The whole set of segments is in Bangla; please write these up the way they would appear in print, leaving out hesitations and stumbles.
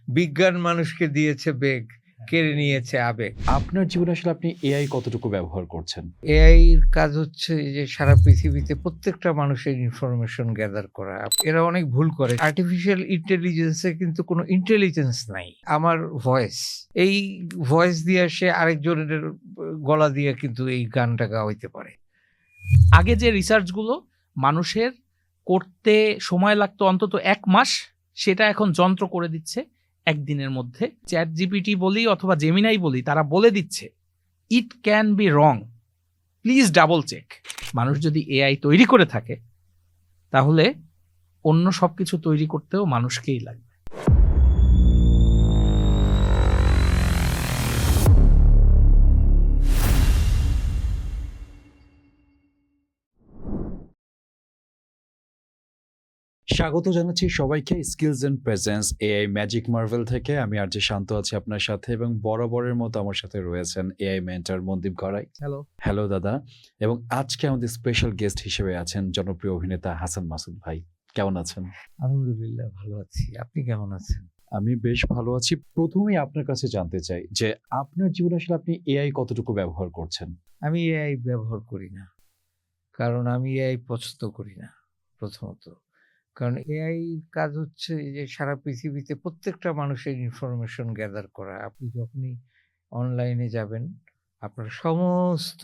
বিজ্ঞান মানুষকে দিয়েছে বেগ, কেড়ে নিয়েছে আবেগ। আপনার জীবনে আসলে আপনি এআই কতটুকু ব্যবহার করছেন? এআই এর কাজ হচ্ছে যে সারা পৃথিবীতে প্রত্যেকটা মানুষের ইনফরমেশন গ্যাদার করা। এরা অনেক ভুল করে। আর্টিফিশিয়াল ইন্টেলিজেন্স এ কিন্তু কোনো ইন্টেলিজেন্স নাই। আমার ভয়েস, এই ভয়েস দিয়ে সে আরেকজনের গলা দিয়ে কিন্তু এই গানটা গাওয়াইতে পারে। আগে যে রিসার্চগুলো মানুষের করতে সময় লাগতো অন্তত 1 মাস, সেটা এখন যন্ত্র করে দিচ্ছে 1 দিনের মধ্যে। চ্যাট জিপিটি বলি অথবা জেমিনাই বলি, তারা বলে দিচ্ছে it can be wrong, please double check. মানুষ যদি এআই তৈরি করে থাকে তাহলে অন্য সবকিছু তৈরি করতেও মানুষকেই লাগবে। স্বাগত জানাচ্ছি সবাইকে skills and presence AI magic marvel থেকে। আমি আর যে শান্ত আছি আপনার সাথে, এবং বরাবরের মতো আমার সাথে রয়েছেন AI mentor Mandeep Garai. Hello. Hello দাদা। এবং আজকে আমাদের স্পেশাল গেস্ট হিসেবে আছেন জনপ্রিয় অভিনেতা হাসান মাসুদ ভাই। কেমন আছেন? আলহামদুলিল্লাহ ভালো আছি। আপনি কেমন আছেন? আমি বেশ ভালো আছি। প্রথমেই আপনার কাছে জানতে চাই যে আপনার জীবনে আসলে আপনি এআই কতটুকু ব্যবহার করছেন? আমি এআই ব্যবহার করি না। কারণ আমি এআই পছন্দ করি না প্রথমত। কারণ এআই কাজ হচ্ছে যে সারা পৃথিবীতে প্রত্যেকটা মানুষের ইনফরমেশন গ্যাদার করা। আপনি যখনই অনলাইনে যাবেন, আপনার সমস্ত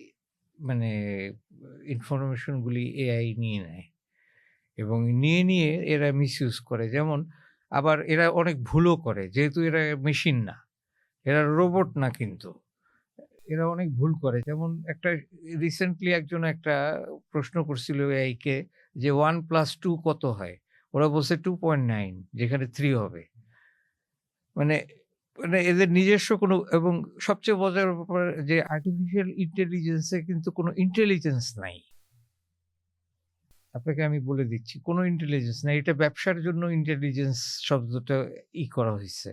ই মানে ইনফরমেশনগুলি এআই নিয়ে নেয় এবং নিয়ে এরা মিসইউজ করে। যেমন আবার এরা অনেক ভুলও করে। যেহেতু এরা মেশিন না, এরা রোবট না কিন্তু। এরা অনেক ভুল করে। যেমন একটা রিসেন্টলি একজন একটা প্রশ্ন করছিল এআই কে যে 1+2 কত হয়? ওরা বলছে 2.9 যেখানে 3 হবে। মানে মানে এদের নিজস্ব কোনো, এবং সবচেয়ে মজার ব্যাপার যে আর্টিফিশিয়াল ইন্টেলিজেন্স এ কিন্তু কোনো ইন্টেলিজেন্স নাই। আপনাকে আমি বলে দিচ্ছি, কোনো ইন্টেলিজেন্স নাই। এটা ব্যবসার জন্য ইন্টেলিজেন্স শব্দটা করা হইছে।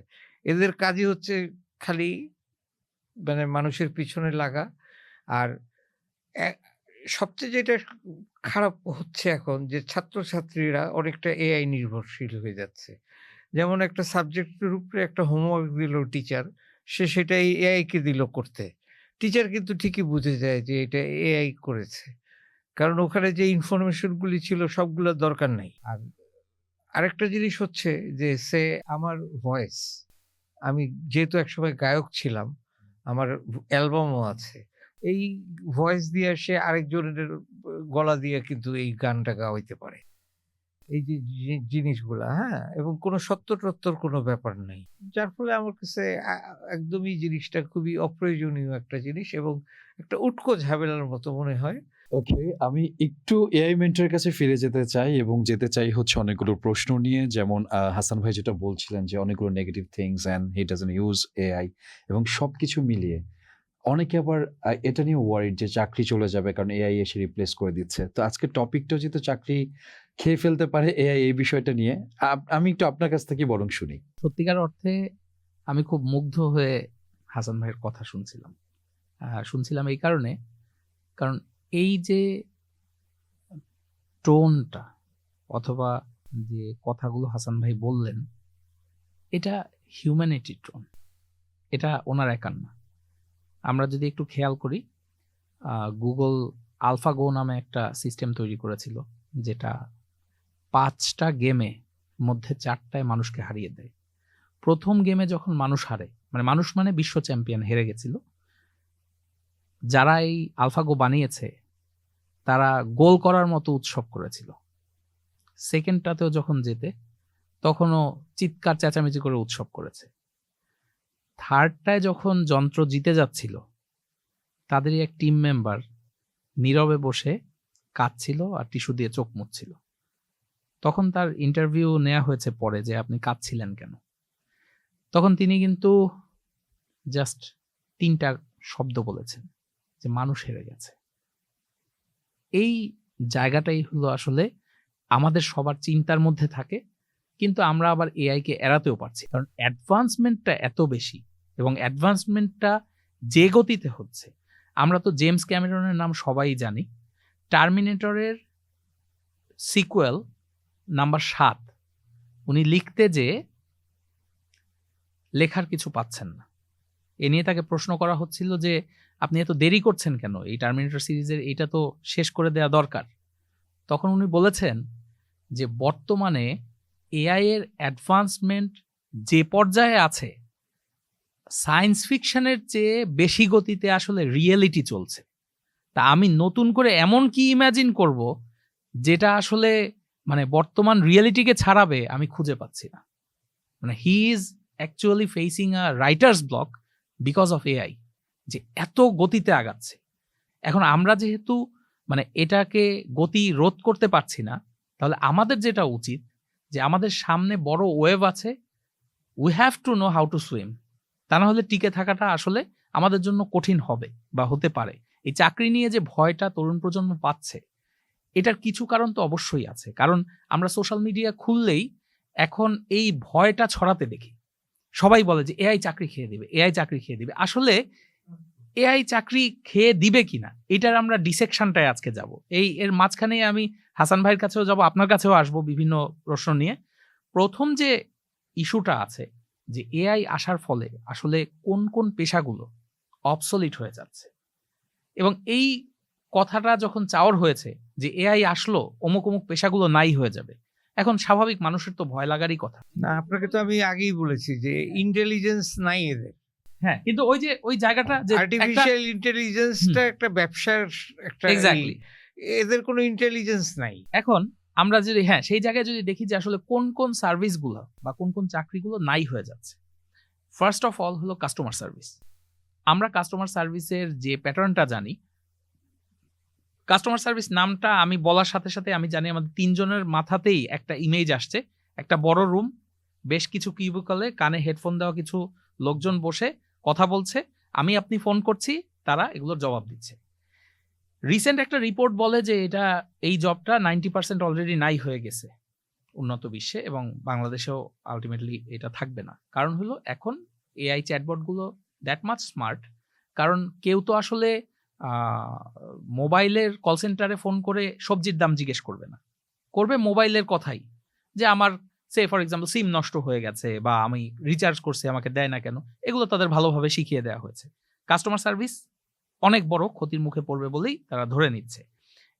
এদের কাজই হচ্ছে খালি মানুষের পিছনে লাগা। আর অ্যা সবচেয়ে যেটা খারাপ হচ্ছে এখন যে ছাত্রছাত্রীরা অনেকটা এআই নির্ভরশীল হয়ে যাচ্ছে। যেমন একটা সাবজেক্টের উপরে একটা হোমওয়ার্ক দিল টিচার, সে সেটাই এআই কে দিল করতে। টিচার কিন্তু ঠিকই বুঝে যায় যে এটা এআই করেছে। কারণ ওখানে যে ইনফরমেশন গুলি ছিল সবগুলোর দরকার নাই। আর আরেকটা জিনিস হচ্ছে যে আমার ভয়েস, আমি যেহেতু একসময় গায়ক ছিলাম, আমার অ্যালবামও আছে। এই ভয়েস দিয়ে সে আরেকজনের গলা দিয়ে কিন্তু এই গানটা গাওয়াইতে পারে। এই যে জিনিসগুলা, হ্যাঁ? এবং কোনো সত্য-টত্তর কোনো ব্যাপার নাই। যার ফলে আমার কাছে একদমই জিনিসটা খুবই অপ্রয়োজনীয় একটা জিনিস এবং একটা উটকো ঝামেলার মতো মনে হয়। ওকে, আমি একটু এআই মেন্টরের কাছে ফিরে যেতে চাই, এবং যেতে চাই হচ্ছে অনেকগুলো প্রশ্ন নিয়ে। যেমন হাসান ভাই যেটা বলছিলেন যে অনেকগুলো negative things and he doesn't use AI, এবং সবকিছু মিলিয়ে অনেকে আবার এটা নিয়ে ওয়ারিড যে চাকরি চলে যাবে কারণ এআই এসে রিপ্লেস করে দিচ্ছে। তো আজকের টপিকটাও যেহেতু চাকরি খেয়ে ফেলতে পারে এআই, এই বিষয়টা নিয়ে আমি একটু আপনার কাছ থেকে বরং শুনি। সত্যিকার অর্থে আমি খুব মুগ্ধ হয়ে হাসান ভাইয়ের কথা শুনছিলাম। শুনছিলাম এই কারণে, কারণ এই যে টোনটা অথবা যে কথাগুলো হাসান ভাই বললেন, এটা হিউম্যানিটি টোন, এটা ওনার একার না। আমরা যদি একটু খেয়াল করি, গুগল আলফাগো নামে একটা সিস্টেম তৈরি করেছিল যেটা 5টা গেমে মধ্যে 4টায় মানুষকে হারিয়ে দেয়। প্রথম গেমে যখন মানুষ হারে, মানুষ বিশ্ব চ্যাম্পিয়ন হেরে গেছিল, যারা এই আলফাগো বানিয়েছে তারা গোল করার মতো উৎসব করেছিল। সেকেন্ডটাতেও যখন জেতে তখনও চিৎকার চেঁচামেচি করে উৎসব করেছে। থার্ডটায় যখন যন্ত্র জিতে যাচ্ছিল, তাদেরই এক টিম মেম্বার নীরবে বসে কাঁদছিল আর টিস্যু দিয়ে চোখ মুছছিল। তখন তার ইন্টারভিউ নেওয়া হয়েছে পরে যে আপনি কাঁদছিলেন কেন? তখন তিনি কিন্তু জাস্ট 3টা শব্দ বলেছেন যে মানুষ হেরে গেছে। এই জায়গাটাই হলো আসলে আমাদের সবার চিন্তার মধ্যে থাকে, কিন্তু আমরা আবার এআই কে এড়াতেও পারছি, কারণ অ্যাডভান্সমেন্টটা এত বেশি এবং অ্যাডভান্সমেন্টটা যে গতিতে হচ্ছে। আমরা তো জেমস ক্যামেরনের নাম সবাই জানি। টার্মিনেটরের সিকুয়েল নাম্বার 7 উনি লিখতে যে লেখার কিছু পাচ্ছেন না। এ নিয়ে তাকে প্রশ্ন করা হচ্ছিল যে আপনি এত দেরি করছেন কেন, এই টার্মিনেটর সিরিজের এইটা তো শেষ করে দেওয়া দরকার। তখন উনি বলেছেন যে বর্তমানে এআই এর অ্যাডভান্সমেন্ট যে পর্যায়ে আছে, সায়েন্স ফিকশনের চেয়ে বেশি গতিতে আসলে রিয়েলিটি চলছে। তা আমি নতুন করে এমন কি ইমাজিন করব যেটা আসলে মানে বর্তমান রিয়েলিটিকে ছাড়াবে, আমি খুঁজে পাচ্ছি না। মানে he is actually facing a writer's block because of AI, যে এত গতিতে আগাচ্ছে। এখন আমরা যেহেতু মানে এটাকে গতি রোধ করতে পারছি না, তাহলে আমাদের যেটা উচিত যে আমাদের সামনে বড় ওয়েভ আছে, we have to know how to swim. তা না হলে টিকে থাকাটা আসলে আমাদের জন্য কঠিন হবে বা হতে পারে। এই চাকরি নিয়ে যে ভয়টা তরুণ প্রজন্ম পাচ্ছে, এটার কিছু কারণ তো অবশ্যই আছে। কারণ আমরা সোশ্যাল মিডিয়া খুললেই এখন এই ভয়টা ছড়াতে দেখি। সবাই বলে যে এআই চাকরি খেয়ে দিবে, এআই চাকরি খেয়ে দিবে। আসলে এআই চাকরি খেয়ে দিবে কিনা এটার আমরা ডিসেকশনটায় আজকে যাব। এর মাঝখানে আমি হাসান ভাইয়ের কাছেও যাব, আপনার কাছেও আসবো বিভিন্ন প্রশ্ন নিয়ে। প্রথম যে ইস্যুটা আছে যে এআই আসার ফলে আসলে কোন কোন পেশাগুলো অবসলিট হয়ে যাচ্ছে, এবং এই কথাটা যখন চাওয়ার হয়েছে যে এআই আসলো অমুক অমুক পেশাগুলো নাই হয়ে যাবে, এখন স্বাভাবিক মানুষের তো ভয় লাগারই কথা। না, আপনাকে তো আমি আগেই বলেছি যে ইন্টেলিজেন্স নাই এদের। হ্যাঁ, কিন্তু ওই যে ওই জায়গাটা যে আর্টিফিশিয়াল ইন্টেলিজেন্সটা একটা ব্যবসার একটা এক্স্যাক্টলি, এদের কোনো ইন্টেলিজেন্স নাই। এখন আমরা যদি সেই জায়গায় যদি দেখি যে আসলে কোন কোন সার্ভিসগুলো বা কোন কোন চাকরিগুলো নাই হয়ে যাচ্ছে, ফার্স্ট অফ অল হলো কাস্টমার সার্ভিস। আমরা কাস্টমার সার্ভিসের যে প্যাটার্নটা জানি, কাস্টমার সার্ভিস নামটা আমি বলার সাথে সাথে আমি জানি আমাদের তিনজনের মাথাতেই একটা ইমেজ আসছে, একটা বড় রুম, বেশ কিছু কিউবিকলে কানে হেডফোন দেওয়া কিছু লোকজন বসে কথা বলছে, আমি আপনি ফোন করছি, তারা এগুলোর জবাব দিচ্ছে। রিসেন্ট একটা রিপোর্ট বলে যে এই জবটা 90% অলরেডি নাই হয়ে গেছে উন্নত বিশ্বে, এবং বাংলাদেশেও আলটিমেটলি এটা থাকবে না। কারণ হলো এখন এআই চ্যাটবটগুলো দ্যাট মাচ স্মার্ট। কারণ কেউ তো আসলে মোবাইলের কল সেন্টারে ফোন করে সবজির দাম জিজ্ঞেস করবে না, করবে মোবাইলের কথাই, যে আমার সে ফর এক্সাম্পল সিম নষ্ট হয়ে গেছে বা আমি রিচার্জ করছি আমাকে দেয় না কেন, এগুলো তাদের ভালোভাবে শিখিয়ে দেওয়া হয়েছে। কাস্টমার সার্ভিস অনেক বড় ক্ষতির মুখে পড়বে বলেই তারা ধরে নিচ্ছে।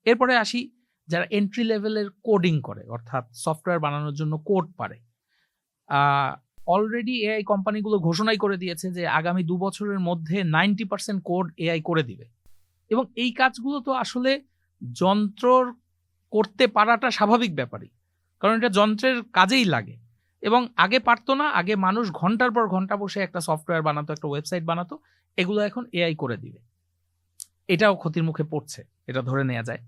এরপরে আসি যারা এন্ট্রি লেভেলের কোডিং করে, অর্থাৎ সফটওয়্যার বানানোর জন্য কোড পারে। অলরেডি এআই কোম্পানিগুলো ঘোষণাই করে দিয়েছে যে আগামী 2 বছরের মধ্যে 90% কোড এআই করে দিবে। এবং এই কাজগুলো তো আসলে যন্ত্রর করতে পারাটা স্বাভাবিক ব্যাপারই, কারণ এটা যন্ত্রের কাজেই লাগে। এবং আগে পারতো না, আগে মানুষ ঘন্টার পর ঘন্টা বসে একটা সফটওয়্যার বানাতো, একটা ওয়েবসাইট বানাতো, এগুলো এখন এআই করে দিবে। এটাও ক্ষতির মুখে পড়ছে, এটা ধরে নেওয়া যায়।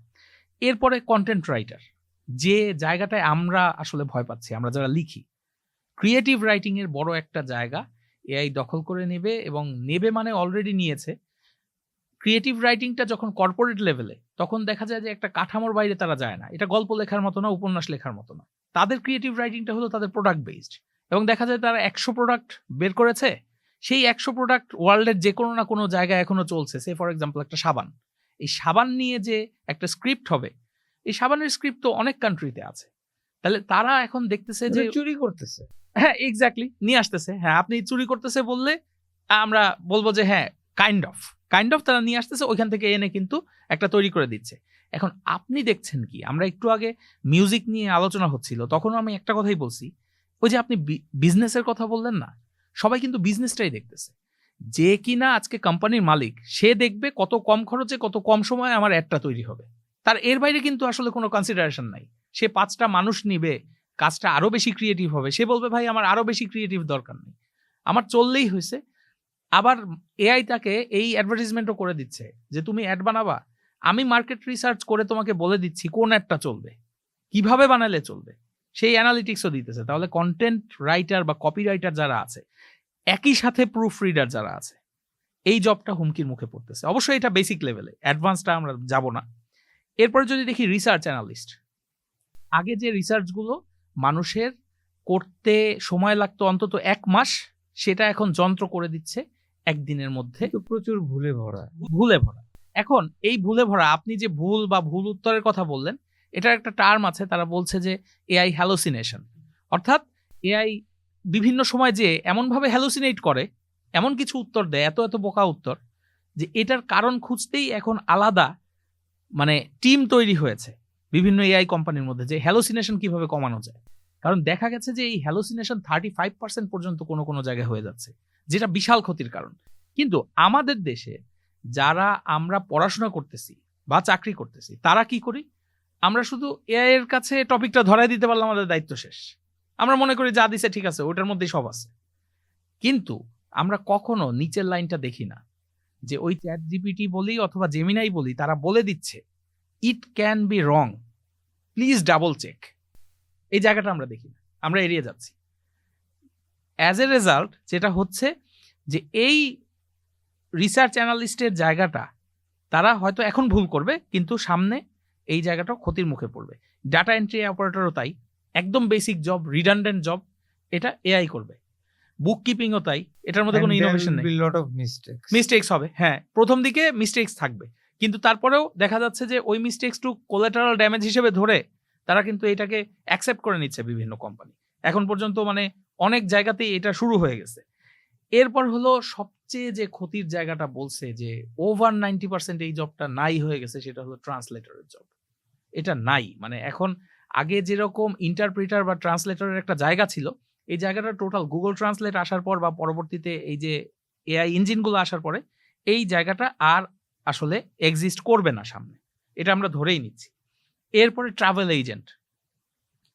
এরপরে কন্টেন্ট রাইটার, যে জায়গাটায় আমরা আসলে ভয় পাচ্ছি, আমরা যারা লিখি, ক্রিয়েটিভ রাইটিং এর বড় একটা জায়গা এআই দখল করে নেবে, এবং নেবে মানে অলরেডি নিয়েছে। ক্রিয়েটিভ রাইটিংটা যখন কর্পোরেট লেভেলে, তখন দেখা যায় যে একটা কাঠামোর বাইরে তারা যায় না। এটা গল্প লেখার মতো না, উপন্যাস লেখার মতো না। তাদের ক্রিয়েটিভ রাইটিংটা হলো তাদের প্রোডাক্ট বেসড, এবং দেখা যায় তারা 100 প্রোডাক্ট বের করেছে, সেই 100 প্রোডাক্ট ওয়ার্ল্ডের যে কোনো না কোনো জায়গায় এখনো চলছে। সে ফর এক্সাম্পল একটা সাবান, এই সাবান নিয়ে যে একটা স্ক্রিপ্ট হবে, এই সাবানের স্ক্রিপ্ট তো অনেক কান্ট্রিতে আছে। তাহলে তারা এখন দেখতেছে যে চুরি করতেছে। হ্যাঁ, এক্স্যাক্টলি, নিয়ে আসতেছে। হ্যাঁ, আপনি চুরি করতেছে বললে আমরা বলবো যে হ্যাঁ, কাইন্ড অফ তারা নিয়ে আসতেছে, ওইখান থেকে এনে কিন্তু একটা তৈরি করে দিচ্ছে। এখন আপনি দেখছেন কি, আমরা একটু আগে মিউজিক নিয়ে আলোচনা হচ্ছিল, তখন আমি একটা কথাই বলছি, ওই যে আপনি বিজনেসের কথা বললেন না, সবাই কিন্তু বিজনেসটাই দেখতেছে। যে কিনা আজকে কোম্পানির মালিক, সে দেখবে কত কম খরচে কত কম সময়ে আমার অ্যাডটা তৈরি হবে। তার এর বাইরে কিন্তু আসলে কোনো কনসিডারেশন নাই। সে 5টা মানুষ নিবে, কাজটা আরো বেশি ক্রিয়েটিভ হবে, সে বলবে ভাই আমার আরো বেশি ক্রিয়েটিভ দরকার নেই, আমার চললেই হয়েছে। আবার এআই তাকে এই অ্যাডভার্টাইজমেন্টও করে দিচ্ছে যে তুমি অ্যাড বানাবা, আমি মার্কেট রিসার্চ করে তোমাকে বলে দিচ্ছি কোন অ্যাডটা চলবে, কিভাবে বানালে চলবে, সেই অ্যানালিটিক্সও দিতেছে। তাহলে কন্টেন্ট রাইটার বা কপি রাইটার যারা আছে, একই সাথে প্রুফ রিডার যারা আছে, এই জবটা হুমকির মুখে পড়তেছে। অবশ্যই এটা বেসিক লেভেলে, অ্যাডভান্সটা আমরা যাব না। এরপরে যদি দেখি রিসার্চ অ্যানালিস্ট, আগে যে রিসার্চগুলো মানুষের করতে সময় লাগতো অন্তত 1 মাস, সেটা এখন যন্ত্র করে দিচ্ছে 1 দিনের মধ্যে। প্রচুর ভুলে ভরা। এখন এই ভুলে ভরা, আপনি যে ভুল বা ভুল উত্তরের কথা বললেন, এটার একটা টার্ম আছে, তারা বলছে যে এআই হ্যালোসিনেশন। অর্থাৎ এআই বিভিন্ন সময় যে এমনভাবে হ্যালুসিনেট করে, এমন কিছু উত্তর দেয়, এত এত বোকা উত্তর, যে এটার কারণ খুঁজতেই এখন আলাদা মানে টিম তৈরি হয়েছে বিভিন্ন এআই কোম্পানির মধ্যে, যে হ্যালুসিনেশন কিভাবে কমানো যায়। কারণ দেখা গেছে যে এই হ্যালুসিনেশন 35% পর্যন্ত কোনো কোনো জায়গায় হয়ে যাচ্ছে, যেটা বিশাল ক্ষতির কারণ। কিন্তু আমাদের দেশে যারা আমরা পড়াশোনা করতেছি বা চাকরি করতেছি, তারা কি করি? আমরা শুধু এআই এর কাছে টপিকটা ধরাই দিতে পারলে আমাদের দায়িত্ব শেষ। আমরা মনে করি যা দিছে ঠিক আছে, ওটার মধ্যেই সব আছে। কিন্তু আমরা কখনো নিচের লাইনটা দেখি না, যে ওই চ্যাট জিপিটি বলি অথবা জেমিনাই বলি, তারা বলে দিচ্ছে it can be wrong, please double check. এই জায়গাটা আমরা দেখি না, আমরা এড়িয়ে যাচ্ছি। অ্যাজ এ রেজাল্ট যেটা হচ্ছে যে এই রিসার্চ অ্যানালিস্টের জায়গাটা তারা হয়তো এখন ভুল করবে, কিন্তু সামনে এই জায়গাটাও ক্ষতির মুখে পড়বে। ডাটা এন্ট্রি অপারেটরও তাই, একদম বেসিক জব, রিডান্ডেন্ট জব, এটা এআই করবে। বুক কিপিংও তাই, এটার মধ্যে কোনো ইনোভেশন নেই, মিস্টেক্স হবে। হ্যাঁ, প্রথম দিকে মিস্টেক্স থাকবে, কিন্তু তারপরেও দেখা যাচ্ছে যে ওই মিস্টেক্স টু কোলাটারাল ড্যামেজ হিসেবে ধরে তারা কিন্তু এটাকে অ্যাকসেপ্ট করে নিচ্ছে বিভিন্ন কোম্পানি। এখন পর্যন্ত মানে অনেক জায়গাতেই এটা শুরু হয়ে গেছে। এরপর হলো সবচেয়ে যে ক্ষতির জায়গাটা বলছে যে ওভার 90% এই জবটা নাই হয়ে গেছে, সেটা হলো ট্রান্সলেটরের জব। এটা নাই, মানে এখন আগে যেরকম ইন্টারপ্রিটার বা ট্রান্সলেটরের একটা জায়গা ছিল, এই জায়গাটা টোটাল গুগল ট্রান্সলেট আসার পর বা পরবর্তীতে এই যে এআই ইঞ্জিনগুলো আসার পরে এই জায়গাটা আর আসলে এক্সিস্ট করবে না সামনে, এটা আমরা ধরেই নিচ্ছি। এরপরে ট্রাভেল এজেন্ট,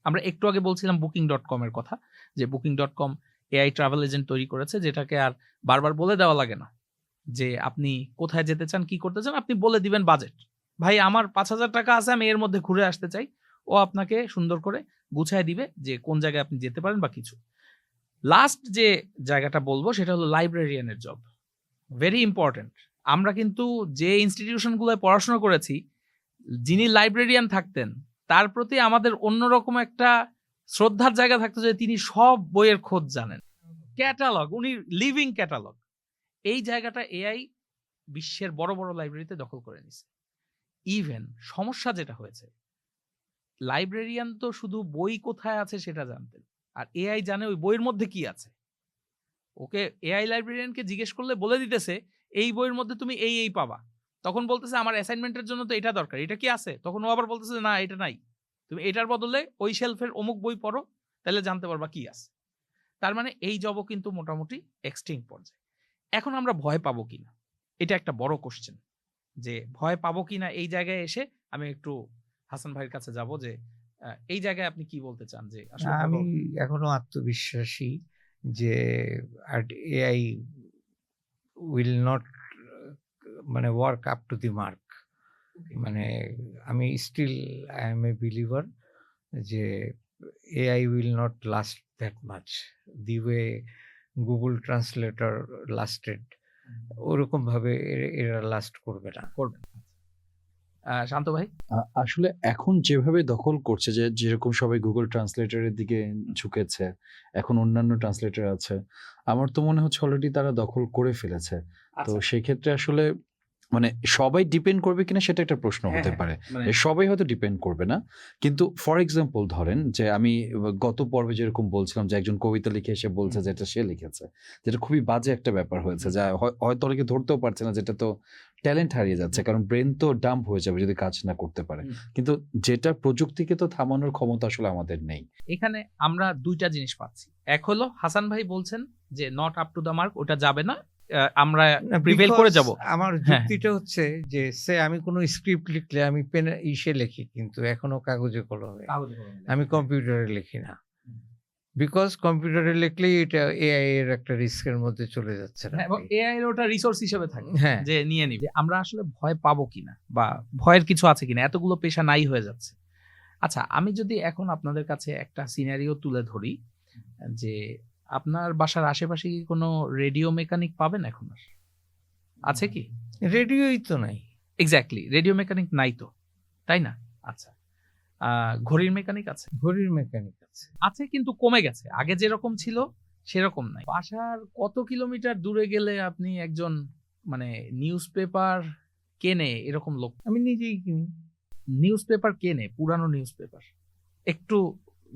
আমরা একটু আগে বলছিলাম বুকিং.com এর কথা, যে বুকিং.com এআই ট্রাভেল এজেন্ট তৈরি করেছে, যেটাকে আর বারবার বলে দেওয়া লাগে না যে আপনি কোথায় যেতে চান, কি করতে চান, আপনি বলে দিবেন বাজেট, ভাই আমার 5,000 টাকা আছে, আমি এর মধ্যে ঘুরে আসতে চাই, ও আপনাকে সুন্দর করে গুছায় দিবে যে কোন জায়গায় আপনি যেতে পারেন বা কিছু। লাস্ট যে জায়গাটা বলবো সেটা হলো লাইব্রেরিয়ানের জব, ভেরি ইম্পর্টেন্ট। আমরা কিন্তু যে ইনস্টিটিউশনগুলোয় পড়াশোনা করেছি, যিনি লাইব্রেরিয়ান থাকতেন তার প্রতি আমাদের অন্যরকম একটা শ্রদ্ধার জায়গা থাকতো, যে তিনি সব বইয়ের খোঁজ জানেন, ক্যাটালগ, উনি লিভিং ক্যাটালগ। এই জায়গাটা এআই বিশ্বের বড় বড় লাইব্রেরিতে দখল করে নিছে। ইভেন সমস্যা যেটা হয়েছে, লাইব্রেরিয়ান তো শুধু বই কোথায় আছে সেটা জানতেন, আর এআই জানে ওই বইয়ের মধ্যে কি আছে। ওকে এআই লাইব্রেরিয়ানকে জিজ্ঞেস করলে বলে দিতেছে এই বইয়ের মধ্যে তুমি এই এই পাবা, তখন বলতেছে আমার অ্যাসাইনমেন্টের জন্য তো এটা দরকার, এটা কি আছে, তখন ও আবার বলতেছে না এটা নাই, তুমি এটার বদলে ওই শেলফের অমুক বই পড়ো, তাহলে জানতে পারবা কি আছে। তার মানে এই জবও কিন্তু মোটামুটি এক্সটিংক্ট পর্যায়ে। এখন আমরা ভয় পাবো কিনা, এটা একটা বড় কোশ্চেন, যে ভয় পাবো কিনা। এই জায়গায় এসে আমি একটু হাসান ভাইয়ের কাছে যাব, যে এই জায়গায় আপনি কি বলতে চান? যে আসলে আমি এখনো আত্মবিশ্বাসী যে এআই উইল নট মানে work up to the mark. মানে আমি still I am a believer যে AI will not last that much, the way Google translator lasted, ওরকম ভাবে এরা লাস্ট করবে না। শান্ত ভাই, আসলে এখন যেভাবে দখল করছে, যে যেরকম সবাই গুগল ট্রান্সলেটরের দিকে ঝুঁকেছে, এখন অন্যান্য ট্রান্সলেটর আছে, আমার তো মনে হচ্ছে অলরেডি তারা দখল করে ফেলেছে। তো সেক্ষেত্রে আসলে মানে সবাই ডিপেন্ড করবে কিনা সেটা একটা প্রশ্ন হতে পারে। সবাই হয়তো ডিপেন্ড করবে না, কিন্তু ফর এক্সাম্পল ধরেন যে আমি গত পর্বে যেরকম বলছিলাম যে একজন কবিতা লিখে এসে বলছে যে এটা সে লিখেছে, যেটা খুবই বাজে একটা ব্যাপার হয়েছে, যা হয়তো অনেকে ধরতেও পারছে না, যেটা তো ট্যালেন্ট হারিয়ে যাচ্ছে, কারণ ব্রেন তো ডাম্প হয়ে যাবে যদি কাজ না করতে পারে। কিন্তু যেটা প্রযুক্তিকে তো থামানোর ক্ষমতা আসলে আমাদের নেই। এখানে আমরা দুইটা জিনিস পাচ্ছি। এক হলো হাসান ভাই বলছেন যে not up to the mark, ওটা যাবে না, আমরা প্রিভেল করে যাব। আমার যুক্তিটা হচ্ছে যে আমি কোনো স্ক্রিপ্ট লিখলে আমি পেন ইসে লিখি, কিন্তু এখনো কাগজে কলমে, আমি কম্পিউটারে লিখি না, বিকজ কম্পিউটারে লিখলেই এটা এআই এর একটা রিস্কের মধ্যে চলে যাচ্ছে না, এবং এআই এর ওটা রিসোর্স হিসেবে থাকে, যে নিয়ে নিবে। আমরা আসলে ভয় পাবো কিনা বা ভয়ের কিছু আছে কিনা, এতগুলো পেশা নাই হয়ে যাচ্ছে। আচ্ছা, আমি যদি এখন আপনাদের কাছে একটা সিনারিও তুলে ধরি, যে আপনার বাসার আশেপাশে কি কোনো রেডিও মেকানিক পাবেন এখন? আর আছে কি? রেডিওই তো নাই। এক্স্যাক্টলি, রেডিও মেকানিক নাই তো, তাই না? আচ্ছা, ঘড়ির মেকানিক আছে? ঘড়ির মেকানিক আছে, কিন্তু কমে গেছে, আগে যেরকম ছিল সেরকম নাই। বাসার কত কিলোমিটার দূরে গেলে আপনি একজন মানে নিউজ পেপার কেনে এরকম লোক? আমি নিজেই কিনি। নিউজ পেপার কেনে, পুরানো নিউজ পেপার, একটু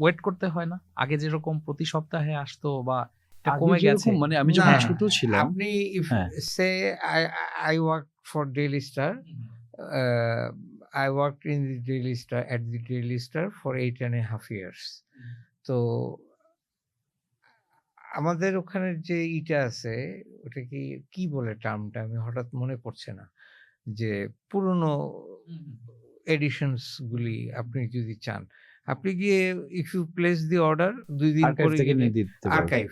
ওয়েট করতে হয় না? আগে যেরকম প্রতি সপ্তাহে আসতো বা এটা আগে কমে গেছে। যেরকম মানে আমি যখন না, ছোট ছিলাম আপনি if হ্যাঁ। say I worked for Daily Star, I worked in the Daily Star at the Daily Star for 8.5 years. তো আমাদের ওখানে যে ইটা আছে ওটা কি বলে টার্মটা আমি হঠাৎ মনে পড়ছে না, যে পুরনো এডিশনস গুলি আপনি যদি চান, আপনি গিয়ে if you place the order 2 দিন আর্কাইভ পরে থেকে গেলে নিয়ে দিতে পারবো। Archive,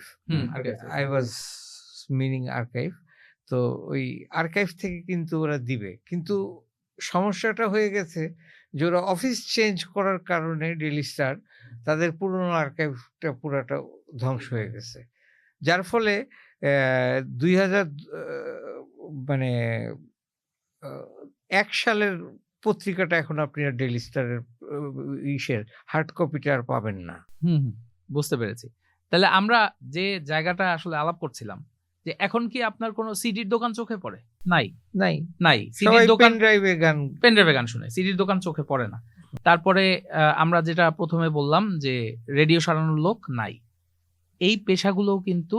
archive I was meaning archive, তো ওই আর্কাইভ থেকে কিন্তু ওরা দিবে, কিন্তু সমস্যাটা হয়ে গেছে যে ওরা অফিস চেঞ্জ করার কারণে ডেইলি স্টার তাদের পুরনো আর্কাইভটা পুরাটা ধ্বংস হয়ে গেছে, যার ফলে 2000 মানে 1 সালের পত্রিকাটা এখন আপনি আর ডেইলি স্টারের ইসের হার্ড কপিটা আর পাবেন না। বুঝতে পেরেছি। তাহলে আমরা যে জায়গাটা আসলে আলাপ করছিলাম যে এখন কি আপনার কোনো সিডির দোকান চোখে পড়ে? নাই, নাই, সিডির সবাই দোকান পেন ড্রাইভে গান পেনড্রাইভে গান শুনে, সিডির দোকান চোখে পড়ে না। তারপরে আমরা যেটা প্রথমে বললাম যে রেডিও সারানোর লোক নাই। এই পেশাগুলোও কিন্তু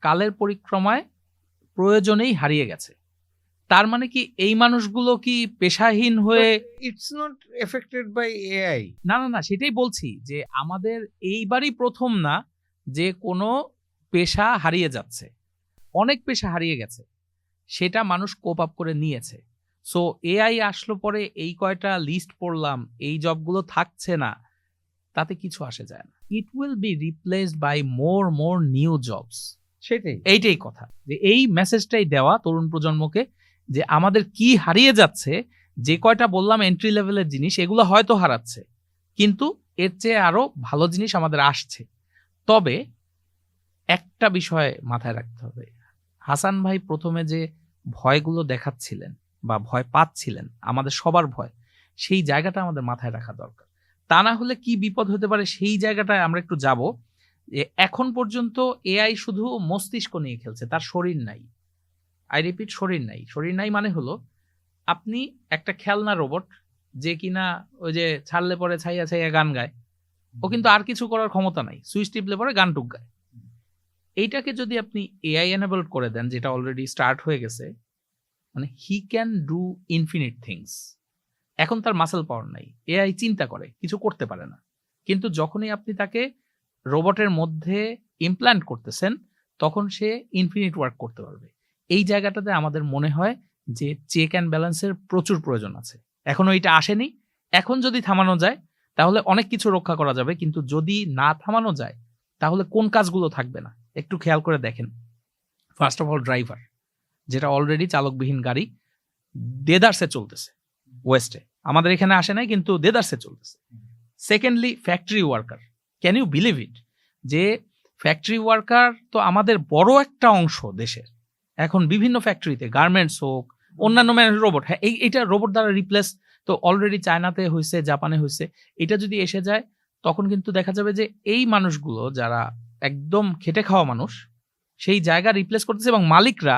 কালের পরিক্রমায় প্রয়োজনেই হারিয়ে গেছে। তার মানে কি এই মানুষগুলো কি পেশাহীন হয়ে? It's not affected by AI. না, সেটাই বলছি যে আমাদের এইবারই প্রথম না যে কোনো পেশা হারিয়ে যাচ্ছে, অনেক পেশা হারিয়ে গেছে, সেটা মানুষ কোপ আপ করে নিয়েছে। সো এআই আসলো পরে এই কয়টা লিস্ট পড়লাম, এই জবগুলো থাকছে না, তাতে কিছু আসে যায় না। It will be replaced by more new jobs. সেটাই এইটাই কথা, যে এই মেসেজটাই দেওয়া তরুণ প্রজন্মকে যে আমাদের কি হারিয়ে যাচ্ছে, যে কয়টা বললাম এন্ট্রি লেভেলের জিনিস এগুলো হয়তো হারাচ্ছে, কিন্তু এর চেয়ে আরো ভালো জিনিস আমাদের আসছে। তবে একটা বিষয় মাথায় রাখতে হবে, হাসান ভাই প্রথমে যে ভয়গুলো দেখাচ্ছিলেন বা ভয় পাচ্ছিলেন, আমাদের সবার ভয়, সেই জায়গাটা আমাদের মাথায় রাখা দরকার। তা না হলে কি বিপদ হতে পারে সেই জায়গাটায় আমরা একটু যাব। যে এখন পর্যন্ত এআই শুধু মস্তিষ্ক নিয়ে খেলছে, তার শরীর নাই। আই রিপিট, শরীর নাই মানে হলো আপনি একটা খেলনা রোবট যে কিনা ওই যে ছাড়লে পরে ছাইয়া ছাইয়া গান গায়, ও কিন্তু আর কিছু করার ক্ষমতা নাই, সুইচ টিপলে পরে গান টুক গায়। এইটাকে যদি আপনি এআই এনেবল করে দেন, যেটা অলরেডি স্টার্ট হয়ে গেছে, মানে he can do infinite things. এখন তার মাসেল পাওয়ার নাই, এআই চিন্তা করে, কিছু করতে পারে না। কিন্তু যখনই আপনি তাকে রোবটের মধ্যে ইমপ্ল্যান্ট করতেছেন, তখন সে ইনফিনিট ওয়ার্ক করতে পারবে। এই জায়গাটাতে আমাদের মনে হয় যে চেক অ্যান্ড ব্যালেন্সের প্রচুর প্রয়োজন আছে। এখনো এটা আসেনি। এখন যদি থামানো যায় তাহলে অনেক কিছু রক্ষা করা যাবে, কিন্তু যদি না থামানো যায় তাহলে কোন কাজগুলো থাকবে না একটু খেয়াল করে দেখেন। ফার্স্ট অফ অল ড্রাইভার, যেটা অলরেডি চালকবিহীন গাড়ি দেদারসে চলতেছে ওয়েস্টে, আমাদের এখানে আসে নাই কিন্তু দেদারসে চলতেছে। Secondly factory worker, can you believe it, যে ফ্যাক্টরি ওয়ার্কার তো আমাদের বড় একটা অংশ দেশের, এখন বিভিন্ন ফ্যাক্টরিতে গার্মেন্টস হোক অন্যান্য রোবট, হ্যাঁ এইটা রোবট দ্বারা রিপ্লেস তো অলরেডি চায়নাতে হয়েছে, জাপানে হয়েছে। এটা যদি এসে যায় তখন কিন্তু দেখা যাবে যে এই মানুষগুলো যারা একদম খেটে খাওয়া মানুষ, সেই জায়গা রিপ্লেস করতেছে, এবং মালিকরা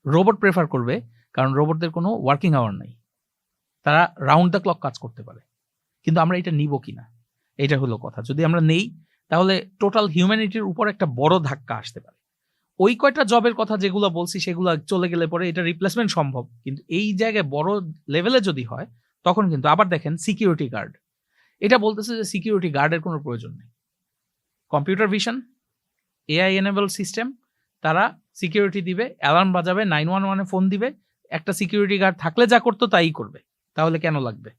রোবট প্রেফার করবে, কারণ রোবটদের কোনো ওয়ার্কিং আওয়ার নাই, তারা রাউন্ড দ্য ক্লক কাজ করতে পারে। কিন্তু আমরা এটা নিব কিনা, এটা হলো কথা। যদি আমরা নেই তাহলে টোটাল হিউম্যানিটির উপর একটা বড় ধাক্কা আসতে পারে। ওই কয়টা জবের কথা যেগুলো বলছি সেগুলো চলে গেলে পরে এটা রিপ্লেসমেন্ট সম্ভব, কিন্তু এই জায়গায় বড় লেভেলে যদি হয় তখন কিন্তু আবার দেখেন সিকিউরিটি গার্ড, এটা বলতেছে যে সিকিউরিটি গার্ডের কোনো প্রয়োজন নেই। Computer vision, AI enable system, তারা সিকিউরিটি দিবে, অ্যালার্ম বাজাবে, 911-এ ফোন দিবে, একটা সিকিউরিটি গার্ড থাকলে যা করতো তাই করবে, তাহলে কেন লাগবে?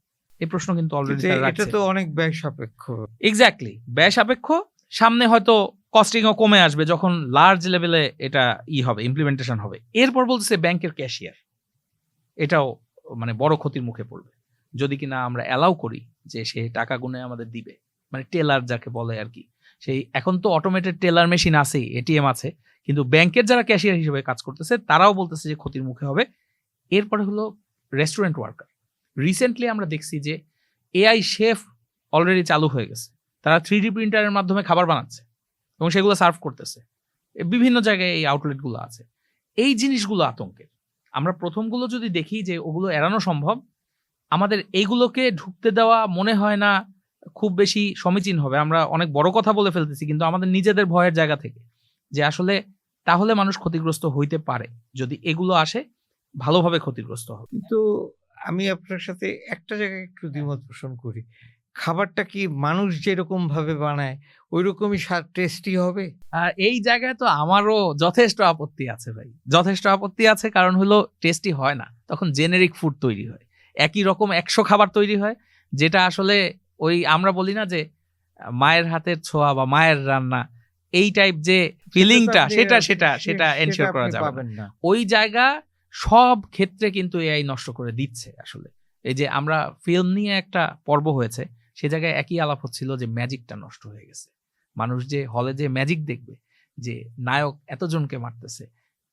এই প্রশ্ন কিন্তু অলরেডি এটা তো অনেক ব্যয় সাপেক্ষ। এক্স্যাক্টলি, ব্যয় সাপেক্ষ। সামনে হয়তো কস্টিংও কমে আসবে যখন লার্জ লেভেলে এটা হবে, ইমপ্লিমেন্টেশন হবে। এরপর বলতেছে ব্যাংকের ক্যাশিয়ার, এটাও মানে বড় ক্ষতির মুখে পড়বে যদি কিনা আমরা অ্যালাউ করি যে সে টাকা গুনে আমাদের দিবে, মানে টেলার যাকে বলে আর কি। সেই এখন তো অটোমেটেড টেলার মেশিন আছেই, এটিএম আছে, কিন্তু ব্যাংকের যারা ক্যাশিয়ার হিসেবে কাজ করতেছে তারাও বলতেছে যে ক্ষতির মুখে হবে। এরপরে হলো রেস্টুরেন্ট ওয়ার্কার। রিসেন্টলি আমরা দেখছি যে এআই শেফ অলরেডি চালু হয়ে গেছে, তারা 3D প্রিন্টারের মাধ্যমে খাবার বানাচ্ছে এবং সেগুলো সার্ভ করতেছে। বিভিন্ন জায়গায় এই আউটলেটগুলো আছে। এই জিনিসগুলো আতঙ্কের। আমরা প্রথমগুলো যদি দেখি যে ওগুলো এড়ানো সম্ভব, আমাদের এইগুলোকে ঢুকতে দেওয়া মনে হয় না খুব বেশি সমীচীন হবে, আমরা অনেক বড় কথা বলে ফেলতেছি কিন্তু আমাদের নিজেদের ভয়ের জায়গা থেকে, যে আসলে তাহলে মানুষ ক্ষতিগ্রস্ত হইতে পারে যদি এগুলো আসে, ভালোভাবে ক্ষতিগ্রস্ত হবে। কিন্তু আমি আপনার সাথে একটা জায়গায় একটু দ্বিমত পোষণ করি। খাবারটা কি মানুষ যেরকম ভাবে বানায় ওইরকমই স্বাদ টেস্টি হবে? এই জায়গায় তো আমারও যথেষ্ট আপত্তি আছে ভাই, যথেষ্ট আপত্তি আছে। কারণ হলো টেস্টি হয় না, তখন জেনেরিক ফুড তৈরি হয়, একই রকম 100 খাবার তৈরি হয়, যেটা আসলে ওই আমরা বলি না যে মায়ের হাতের ছোঁয়া বা মায়ের রান্না, এই টাইপ যে ফিলিংটা, সেটা এনশিওর করা আপনি যাবে না। পাবেন না। ওই জায়গা সব ক্ষেত্রে কিন্তু এআই নষ্ট করে দিচ্ছে আসলে। এই যে আমরা ফিল্ম নিয়ে একটা পর্ব হয়েছে, সে জায়গায় একই আলাপ হচ্ছিল যে ম্যাজিকটা নষ্ট হয়ে গেছে। মানুষ যে হলে যে ম্যাজিক দেখবে, যে নায়ক এতজনকে মারতেছে,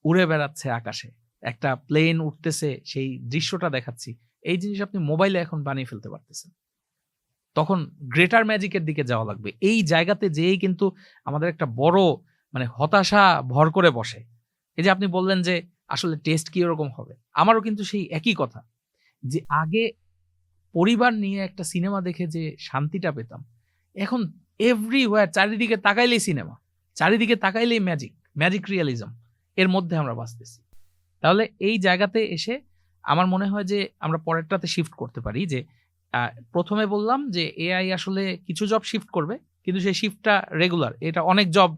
উড়ে বেড়াচ্ছে আকাশে, একটা প্লেন উঠতেছে, সেই দৃশ্যটা দেখাচ্ছি, এই জিনিস আপনি মোবাইলে এখন বানিয়ে ফেলতে পারতেছেন। তখন গ্রেটার ম্যাজিকের দিকে যাওয়া লাগবে। এই জায়গাতে যেই কিন্তু আমাদের একটা বড় মানে হতাশা ভর করে বসে। এই যে আপনি বললেন যে আসলে টেস্ট কি এরকম হবে, আমারও কিন্তু সেই একই কথা, যে আগে পরিবার নিয়ে একটা সিনেমা দেখে যে শান্তিটা পেতাম, এখন এভরিওয়্যার চারিদিকে তাকাইলেই সিনেমা, চারিদিকে তাকাইলেই ম্যাজিক রিয়ালিজম, এর মধ্যে আমরা বাঁচতেছি। তাহলে এই জায়গাতে এসে আমার মনে হয় যে আমরা পরেরটাতে শিফট করতে পারি, যে প্রথমে বললাম যে এআই আসলে কিছু জব শিফট করবে, কিন্তু সেই শিফটটা রেগুলার, এটা অনেক জব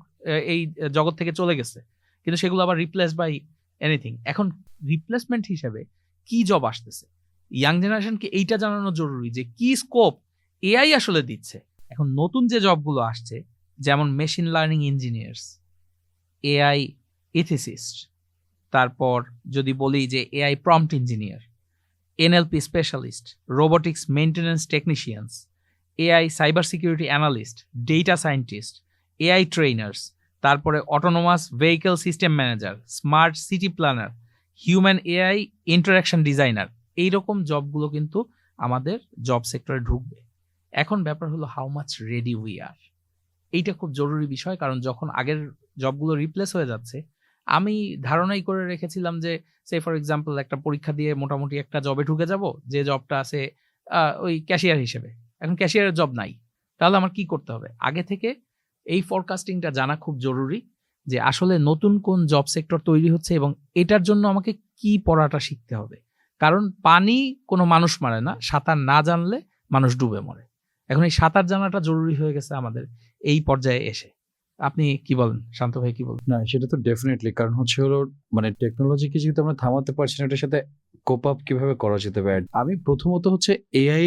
এই জগৎ থেকে চলে গেছে, কিন্তু সেগুলো আবার রিপ্লেস বাই এনিথিং। এখন রিপ্লেসমেন্ট হিসেবে কি জব আসতেছে, ইয়াং জেনারেশনকে এইটা জানানো জরুরি যে কি স্কোপ এআই আসলে দিচ্ছে। এখন নতুন যে জবগুলো আসছে, যেমন machine learning engineers, AI ethicist, তারপর যদি বলি যে AI prompt engineer, NLP specialist, robotics maintenance technicians, AI cyber security analyst, data scientist, AI trainers, তারপরে autonomous vehicle system manager, smart city planner, human AI interaction designer, এইরকম জবগুলো কিন্তু আমাদের জব সেক্টরে ঢুকবে। এখন ব্যাপার হলো how much ready we are. এইটা খুব জরুরি বিষয়, কারণ যখন আগের জবগুলো রিপ্লেস হয়ে যাচ্ছে, আমি ধারণাই করে রেখেছিলাম যে সে ফর এক্সাম্পল একটা পরীক্ষা দিয়ে মোটামুটি একটা জবে ঢুকে যাব, যে জবটা আছে ওই ক্যাশিয়ার হিসেবে, এখন ক্যাশিয়ারের জব নাই, তাহলে আমার কি করতে হবে? আগে থেকে এই ফরকাস্টিংটা জানা খুব জরুরি, যে আসলে নতুন কোন জব সেক্টর তৈরি হচ্ছে এবং এটার জন্য আমাকে কি পড়াটা শিখতে হবে। কারণ পানি কোনো মানুষ মারে না, সাঁতার না জানলে মানুষ ডুবে মরে। এখন এই সাঁতার জানাটা জরুরি হয়ে গেছে আমাদের এই পর্যায়ে এসে। আপনি কি বলেন শান্ত ভাই, কি বলেন? না, সেটা তো ডেফিনেটলি, কারণ হচ্ছে হলো মানে টেকনোলজিকে যেহেতু আমরা থামাতে পারছি না, এটার সাথে কোপ আপ কিভাবে করা যেতে পারে। আমি প্রথমত হচ্ছে এআই